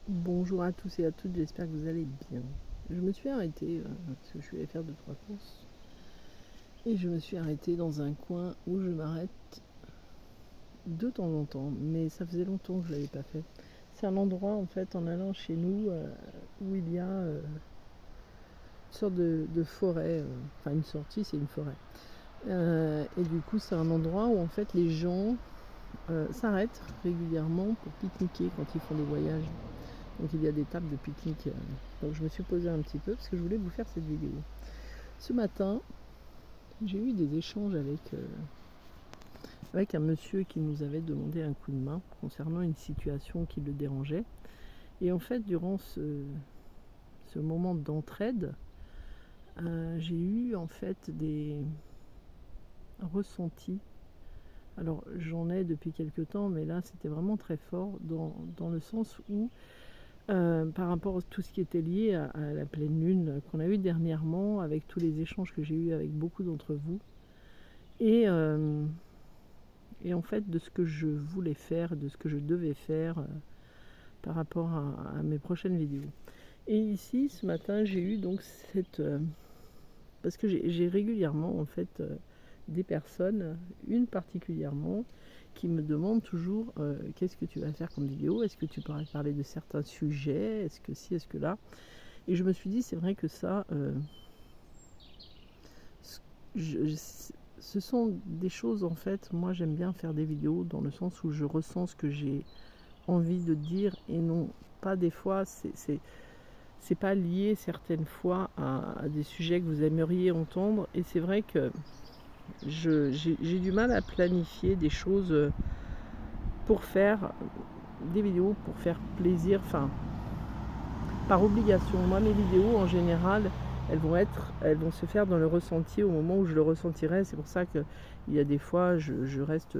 Bonjour à tous et à toutes, j'espère que vous allez bien. Je me suis arrêtée, parce que je suis allée faire 2-3 courses, et je me suis arrêtée dans un coin où je m'arrête de temps en temps, mais ça faisait longtemps que je ne l'avais pas fait. C'est un endroit, en fait, en allant chez nous, où il y a une sorte de forêt, enfin une sortie, c'est une forêt. Et du coup, c'est un endroit où, en fait, les gens s'arrêtent régulièrement pour pique-niquer quand ils font des voyages. Donc il y a des tables de pique-nique. Donc je me suis posée un petit peu parce que je voulais vous faire cette vidéo. Ce matin, j'ai eu des échanges avec un monsieur qui nous avait demandé un coup de main concernant une situation qui le dérangeait. Et en fait, durant ce moment d'entraide, j'ai eu en fait des ressentis. Alors j'en ai depuis quelques temps, mais là c'était vraiment très fort dans le sens où par rapport à tout ce qui était lié à la pleine lune qu'on a eue dernièrement, avec tous les échanges que j'ai eus avec beaucoup d'entre vous, et, euh, et en fait de ce que je voulais faire, de ce que je devais faire par rapport à mes prochaines vidéos. Et ici, ce matin, j'ai eu donc cette... parce que j'ai régulièrement en fait des personnes, une particulièrement, qui me demande toujours qu'est-ce que tu vas faire comme vidéo, est-ce que tu pourrais parler de certains sujets, est-ce que ci, est-ce que là. Et je me suis dit, c'est vrai que ça, ce sont des choses, en fait, moi j'aime bien faire des vidéos dans le sens où je ressens ce que j'ai envie de dire et non pas des fois, c'est pas lié certaines fois à des sujets que vous aimeriez entendre. Et c'est vrai que j'ai du mal à planifier des choses pour faire des vidéos, pour faire plaisir, enfin, par obligation. Moi, mes vidéos, en général, elles vont se faire dans le ressenti au moment où je le ressentirai. C'est pour ça qu'il y a des fois, je reste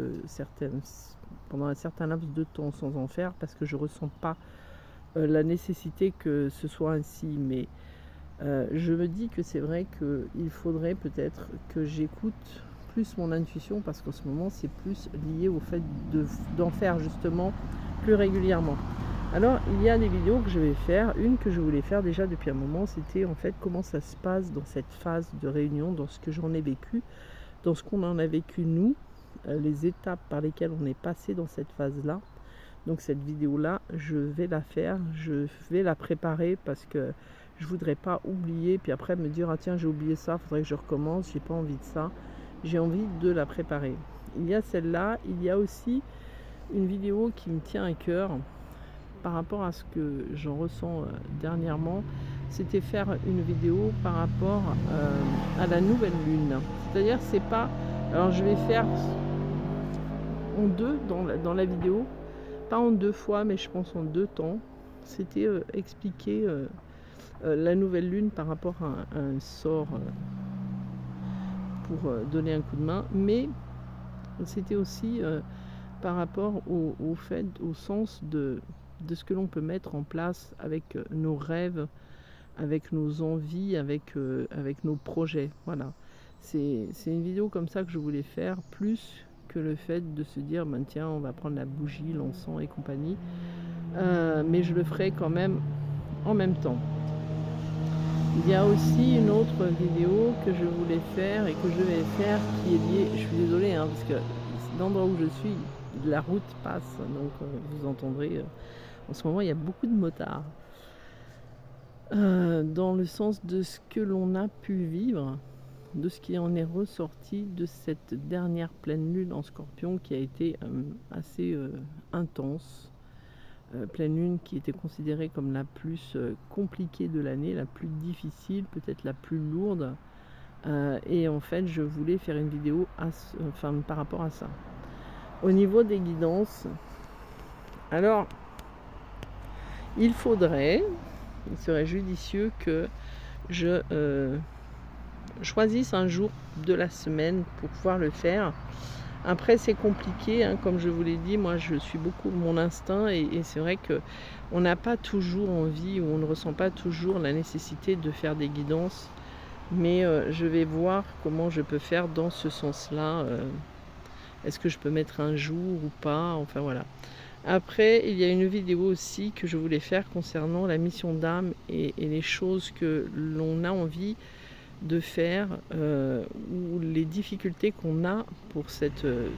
pendant un certain laps de temps sans en faire parce que je ressens pas la nécessité que ce soit ainsi. Mais je me dis que c'est vrai qu'il faudrait peut-être que j'écoute plus mon intuition parce qu'en ce moment, c'est plus lié au fait d'en faire justement plus régulièrement. Alors, il y a des vidéos que je vais faire. Une que je voulais faire déjà depuis un moment, c'était en fait comment ça se passe dans cette phase de réunion, dans ce que j'en ai vécu, dans ce qu'on en a vécu nous, les étapes par lesquelles on est passé dans cette phase-là. Donc cette vidéo-là, je vais la faire, je vais la préparer parce que je voudrais pas oublier, puis après me dire ah tiens j'ai oublié ça, faudrait que je recommence, j'ai pas envie de ça. J'ai envie de la préparer. Il y a celle-là, il y a aussi une vidéo qui me tient à cœur par rapport à ce que j'en ressens dernièrement, c'était faire une vidéo par rapport à la nouvelle lune. C'est-à-dire c'est pas... Alors je vais faire en deux dans la vidéo, pas en deux fois, mais je pense en deux temps. C'était expliquer la nouvelle lune par rapport à un sort pour donner un coup de main, mais c'était aussi par rapport au fait, au sens de ce que l'on peut mettre en place avec nos rêves, avec nos envies, avec nos projets. Voilà. C'est une vidéo comme ça que je voulais faire, plus que le fait de se dire, ben tiens, on va prendre la bougie, l'encens et compagnie. Mais je le ferai quand même en même temps. Il y a aussi une autre vidéo que je voulais faire et que je vais faire qui est liée, je suis désolée, hein, parce que l'endroit où je suis, la route passe, donc vous entendrez, en ce moment il y a beaucoup de motards. Dans le sens de ce que l'on a pu vivre, de ce qui en est ressorti de cette dernière pleine lune en Scorpion qui a été assez intense. Pleine lune qui était considérée comme la plus compliquée de l'année, la plus difficile, peut-être la plus lourde. Et en fait, je voulais faire une vidéo par rapport à ça. Au niveau des guidances, alors, il serait judicieux que je choisisse un jour de la semaine pour pouvoir le faire. Après c'est compliqué, hein, comme je vous l'ai dit, moi je suis beaucoup mon instinct et c'est vrai qu'on n'a pas toujours envie ou on ne ressent pas toujours la nécessité de faire des guidances, mais je vais voir comment je peux faire dans ce sens-là. Est-ce que je peux mettre un jour ou pas, enfin voilà. Après, il y a une vidéo aussi que je voulais faire concernant la mission d'âme et les choses que l'on a envie de faire ou les difficultés qu'on a pour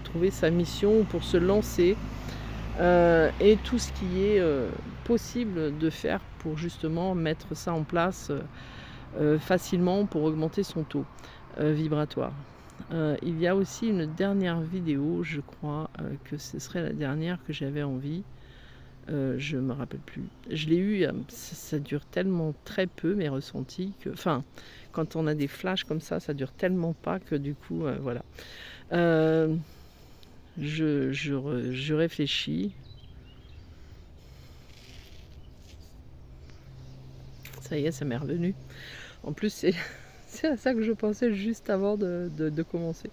trouver sa mission, pour se lancer et tout ce qui est possible de faire pour justement mettre ça en place facilement pour augmenter son taux vibratoire. Il y a aussi une dernière vidéo, je crois que ce serait la dernière que j'avais envie. Je me rappelle plus. Je l'ai eu, ça dure tellement très peu mes ressentis que, enfin, quand on a des flashs comme ça dure tellement pas que du coup, voilà. Je réfléchis. Ça y est, ça m'est revenu. En plus, c'est à ça que je pensais juste avant de commencer.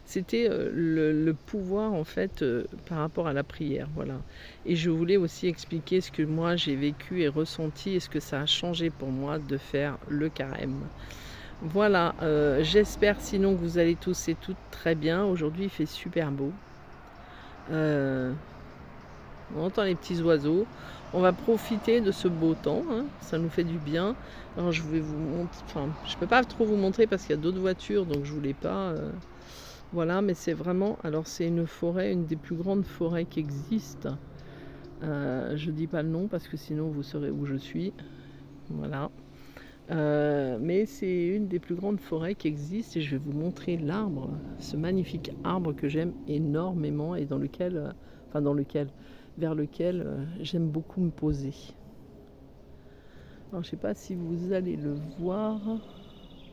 C'était le pouvoir en fait par rapport à la prière, voilà. Et je voulais aussi expliquer ce que moi j'ai vécu et ressenti et ce que ça a changé pour moi de faire le carême. Voilà, j'espère sinon que vous allez tous et toutes très bien. Aujourd'hui il fait super beau. On entend les petits oiseaux. On va profiter de ce beau temps, hein, ça nous fait du bien. Alors je vais vous montrer, enfin je peux pas trop vous montrer parce qu'il y a d'autres voitures donc je voulais pas. Voilà, mais c'est vraiment, alors c'est une forêt, une des plus grandes forêts qui existent. Je dis pas le nom parce que sinon vous saurez où je suis. Voilà. Mais c'est une des plus grandes forêts qui existent et je vais vous montrer l'arbre, ce magnifique arbre que j'aime énormément et vers lequel j'aime beaucoup me poser. Alors je sais pas si vous allez le voir.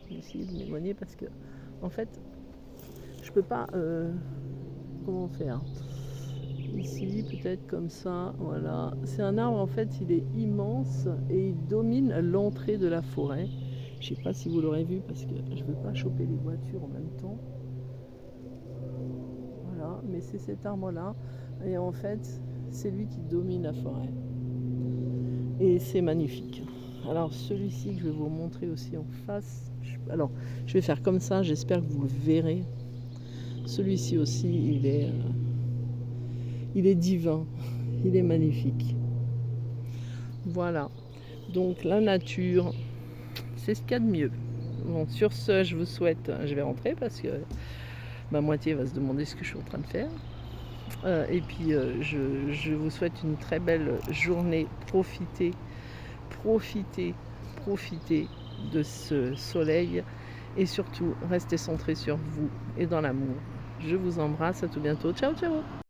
Je vais essayer de m'éloigner parce que en fait je peux pas comment faire ici, peut-être comme ça, voilà. C'est un arbre en fait, il est immense et il domine l'entrée de la forêt. Je sais pas si vous l'aurez vu parce que je veux pas choper les voitures en même temps. Voilà, mais c'est cet arbre là et en fait c'est lui qui domine la forêt et c'est magnifique. Alors celui-ci que je vais vous montrer aussi en face, alors je vais faire comme ça, j'espère que vous le verrez. Celui-ci aussi il est divin, il est magnifique. Voilà, donc la nature, c'est ce qu'il y a de mieux. Bon, sur ce, je vous souhaite, je vais rentrer parce que ma moitié va se demander ce que je suis en train de faire. Et puis, je vous souhaite une très belle journée. Profitez de ce soleil et surtout, restez centrés sur vous et dans l'amour. Je vous embrasse, à tout bientôt. Ciao, ciao!